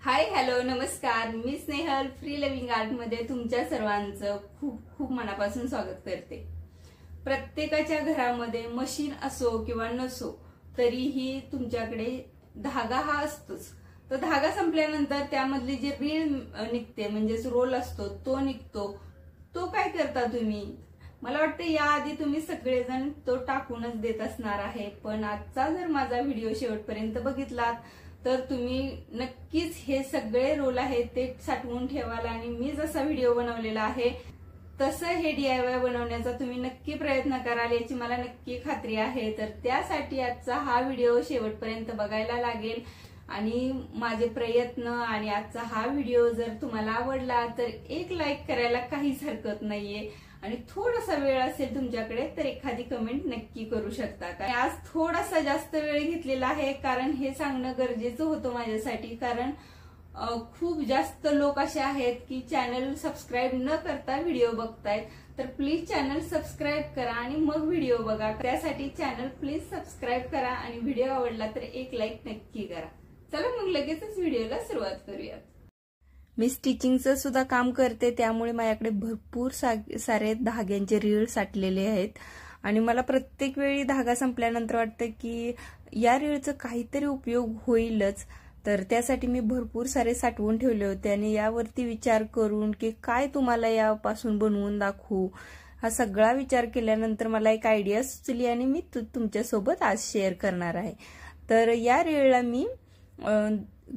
Hi hello नमस्कार, मी Snehal free living art मध्ये तुमच्या सर्वांचं खूप खूप मनापासून स्वागत करते। प्रत्येकाच्या घरामध्ये मशीन असो किंवा नसो तरीही तुमच्याकडे धागा हा असतोच। तो धागा संपल्यानंतर त्यामधली जी रीळ निघते म्हणजेच रोल असतो तो निघतो। तो काय करता तुम्ही? मला वाटतं याआधी तुम्ही सगळेजण तो टाकूनच देत असणार आहे, पण आजचा जर माझा व्हिडिओ शेवटपर्यंत बघितलात तर तुम्ही नक्कीच हे सगळे रोल आहेत ते साठवून ठेवाल आणि मी जसा व्हिडिओ बनवलेला आहे तसं हे DIY बनवण्याचा तुम्ही नक्की प्रयत्न कराल याची मला नक्की खात्री आहे। तर त्यासाठी आजचा हा व्हिडिओ शेवटपर्यंत बघायला लागेल आणि माझे प्रयत्न आणि आजचा हा व्हिडिओ जर तुम्हाला आवडला तर एक लाईक करायला काहीच हरकत नाहीये आणि थोडासा वेळ असेल तुमच्याकडे तर एखादी कमेंट नक्की करू शकता। आज थोडासा जास्त वेळ घेतलेला आहे कारण हे सांगणं गरजेचं होतं माझ्यासाठी, कारण खूप जास्त लोक असे आहेत की चॅनल सबस्क्राईब न करता व्हिडिओ बघतायत। तर प्लीज चॅनल सबस्क्राईब करा आणि मग व्हिडिओ बघा। त्यासाठी चॅनल प्लीज सबस्क्राईब करा आणि व्हिडिओ आवडला तर एक लाईक नक्की करा। चला मग लगेचच व्हिडिओला सुरुवात करूया। मी स्टिचिंगचं सुद्धा काम करते त्यामुळे माझ्याकडे भरपूर सारे धाग्यांचे रीळ साठलेले आहेत आणि मला प्रत्येक वेळी धागा संपल्यानंतर वाटतं की या रीळचा काहीतरी उपयोग होईलच। तर त्यासाठी मी भरपूर सारे साठवून ठेवले होते आणि यावरती विचार करून की काय तुम्हाला यापासून बनवून दाखवू, हा सगळा विचार केल्यानंतर मला एक आयडिया सुचली आणि मी तुमच्यासोबत आज शेअर करणार आहे। तर या रीळला मी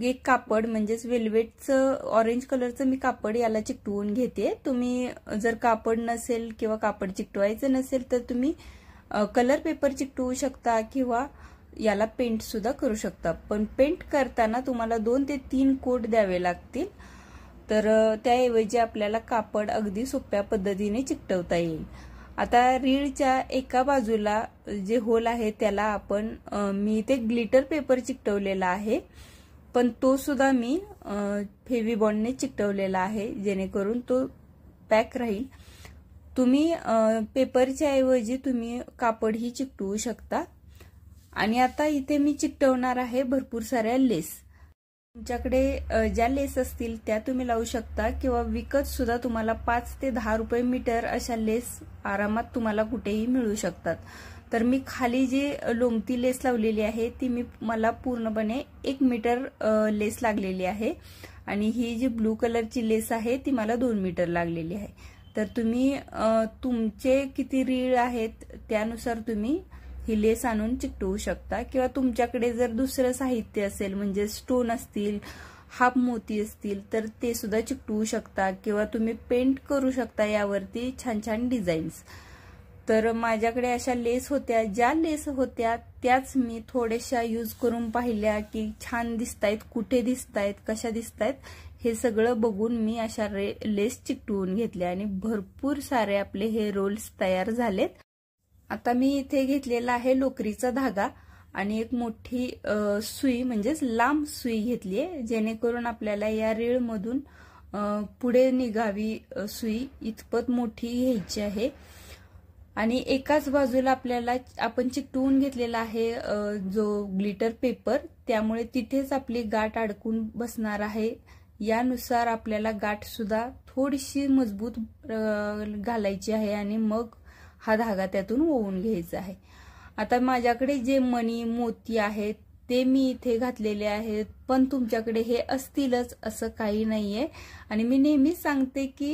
एक कापड म्हणजेच वेल्वेटचं ऑरेंज कलरचं मी कापड याला चिकटवून घेते। तुम्ही जर कापड नसेल किंवा कापड चिकटवायचं नसेल तर तुम्ही कलर पेपर चिकटवू शकता किंवा याला पेंट सुद्धा करू शकता, पण पेंट करताना तुम्हाला 2 ते 3 कोट द्यावे लागतील। तर त्याऐवजी आपल्याला कापड अगदी सोप्या पद्धतीने चिकटवता येईल। आता रीळच्या एका बाजूला जे होल आहे त्याला मी इथे ग्लिटर पेपर चिकटवलेला आहे, पण तो सुद्धा मी फेविबॉन्डने चिकटवलेला आहे जेणेकरून तो पॅक राहील। तुम्ही पेपरच्या ऐवजी तुम्ही कापडही चिकटवू शकता। आणि आता इथे मी चिकटवणार आहे भरपूर साऱ्या लेस। तुमच्याकडे ज्या लेस असतील त्या तुम्ही लावू शकता किंवा विकत सुद्धा तुम्हाला 5 ते 10 रुपये मीटर अशा लेस आरामात तुम्हाला कुठेही मिळू शकतात। तर मी खाली जी लोंगती लेस लावलेली आहे ती मला पूर्णपणे 1 मीटर लेस लागलेली आहे आणि ही जी ब्लू कलरची लेस आहे ती मला 2 मीटर लागलेली आहे। तर तुम्ही तुमचे किती रीळ आहेत त्यानुसार तुम्ही ही लेस आणून चिकटवू शकता किंवा तुमच्याकडे जर दुसरं साहित्य असेल म्हणजे स्टोन असतील, हाफ मोती असतील तर ते सुद्धा चिकटवू शकता किंवा तुम्ही पेंट करू शकता यावरती छान छान डिझाईन्स। तर माझ्याकडे अशा लेस होत्या, ज्या लेस होत्या त्याच मी थोड्याशा यूज करून पाहिल्या की छान दिसतायत, कुठे दिसतायत, कशा दिसतायत हे सगळं बघून मी अशा लेस चिकटवून घेतल्या आणि भरपूर सारे आपले हे रोल्स तयार झालेत। आता मी इथे घेतलेला आहे लोकरीचा धागा आणि एक मोठी सुई म्हणजेच लांब सुई घेतली आहे जेणेकरून आपल्याला या रीळ मधून पुढे निघावी सुई इतपत मोठी घ्यायची आहे। आणि एकाच बाजूला आपण चिकटवून घेतलेला आहे जो ग्लिटर पेपर, त्यामुळे तिथेच आपली गाठ अडकून बसणार आहे। यानुसार आपल्याला गाठ सुद्धा थोडीशी मजबूत घालायची आहे आणि मग हा धागा त्यातून ओवून घ्यायचा आहे। आता माझ्याकडे जे मणी मोती आहेत ते मी इथे घातलेले आहेत, पण तुमच्याकडे हे असतीलच असं काही नाहीये आणि मी नेहमीच सांगते की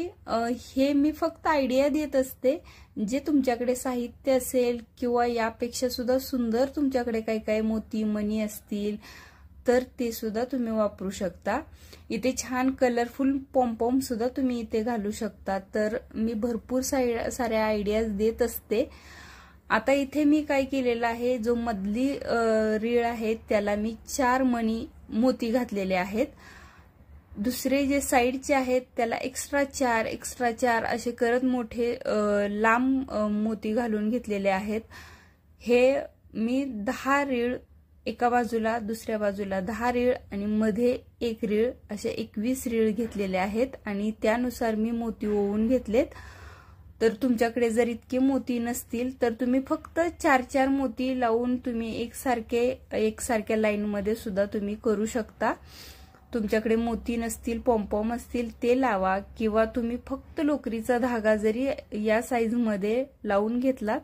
हे मी फक्त आयडिया देत असते। जे तुमच्याकडे साहित्य असेल किंवा यापेक्षा सुद्धा सुंदर तुमच्याकडे काही मोती मणी असतील तर ते सुद्धा तुम्ही वापरू शकता। इथे छान कलरफुल पॉम्पॉम सुद्धा तुम्ही इथे घालू शकता। तर मी भरपूर साऱ्या आयडियाज देत असते। आता इथे मी काय केलेलं आहे, जो मधली रीळ आहे त्याला मी 4 मणी मोती घातलेले आहेत, दुसरे जे साइडचे आहेत त्याला एक्स्ट्रा 4 असे करत मोठे लांब मोती घालून घेतलेले आहेत। हे मी 10 रीळ एका बाजूला, दुसऱ्या बाजूला 10 रीळ आणि मध्ये 1 रीळ असे 21 रीळ घेतलेले आहेत आणि त्यानुसार मी मोती ओवून घेतलेत। तर तुमच्याकडे जर इतके मोती नसतील तर तुम्ही फक्त 4 मोती लावून तुम्ही एकसारख्या लाईन मध्ये सुद्धा तुम्ही करू शकता। तुमच्याकडे मोती नसतील, पॉम्पॉम असतील ते लावा, किंवा तुम्ही फक्त लोकरीचा धागा जरी या साईजमध्ये लावून घेतलात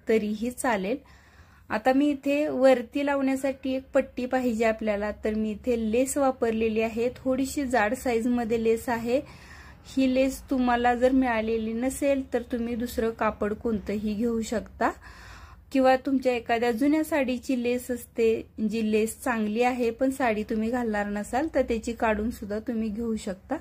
तरीही चालेल। आता मी इथे वरती लावण्यासाठी एक पट्टी पाहिजे आपल्याला, तर मी इथे लेस वापरलेली आहे। थोडीशी जाड साईजमध्ये लेस आहे। ही लेस तुम्हाला जर मिळालेली नसेल तर तुम्ही दुसरं कापड कोणतंही घेऊ शकता, किंवा तुमच्या एखाद्या जुन्या साडीची लेस असते जी लेस चांगली आहे पण साडी तुम्ही घालणार नसाल तर त्याची काढून सुद्धा तुम्ही घेऊ शकता।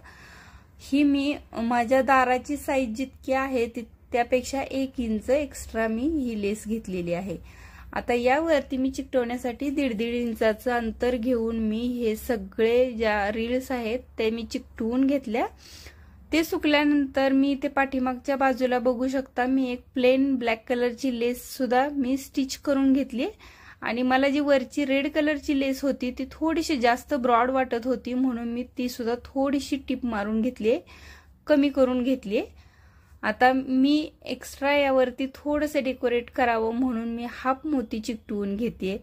ही मी माझ्या दाराची साईज जितकी आहे त्यापेक्षा 1 इंच एक्स्ट्रा मी ही लेस घेतलेली आहे। आता यावरती मी चिकटवण्यासाठी 1.5 इंचाचं अंतर घेऊन मी हे सगळे ज्या रील्स आहेत ते मी चिकटवून घेतल्या। ते सुकल्यानंतर मी ते पाठीमागच्या बाजूला बघू शकता, मी एक प्लेन ब्लॅक कलरची लेस सुद्धा मी स्टिच करून घेतली, आणि मला जी वरची रेड कलरची लेस होती ती थोडीशी जास्त ब्रॉड वाटत होती म्हणून मी ती सुद्धा थोडीशी टिप मारून घेतली, कमी करून घेतली। आता मी एक्स्ट्रा यावरती थोडंसं डेकोरेट करावं म्हणून मी हाफ मोती चिकटवून घेते।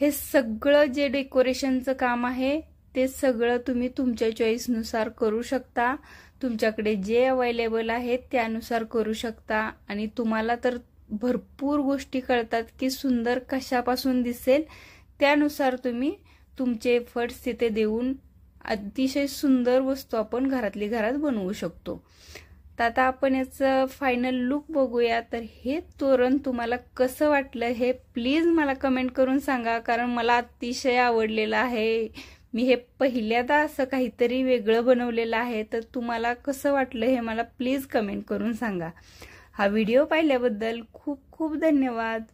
हे सगळं जे डेकोरेशनचं काम आहे ते सगळं तुम्ही तुमच्या चॉईसनुसार करू शकता, तुमच्याकडे जे अवेलेबल आहेत त्यानुसार करू शकता। आणि तुम्हाला तर भरपूर गोष्टी कळतात की सुंदर कशापासून दिसेल, त्यानुसार तुम्ही तुमचे एफर्ट्स तिथे देऊन अतिशय सुंदर वस्तू आपण घरातली घरात बनवू शकतो। तर आता आपण याचं फायनल लुक बघूया। तर हे तोरण तुम्हाला कसं वाटलं हे प्लीज मला कमेंट करून सांगा, कारण मला अतिशय आवडलेलं आहे। मी हे पहिल्यांदा असं काहीतरी वेगळं बनवलेलं आहे, तर तुम्हाला कसं वाटलं हे मला प्लीज कमेंट करून सांगा। हा व्हिडिओ पाहिल्याबद्दल खूप खूप धन्यवाद।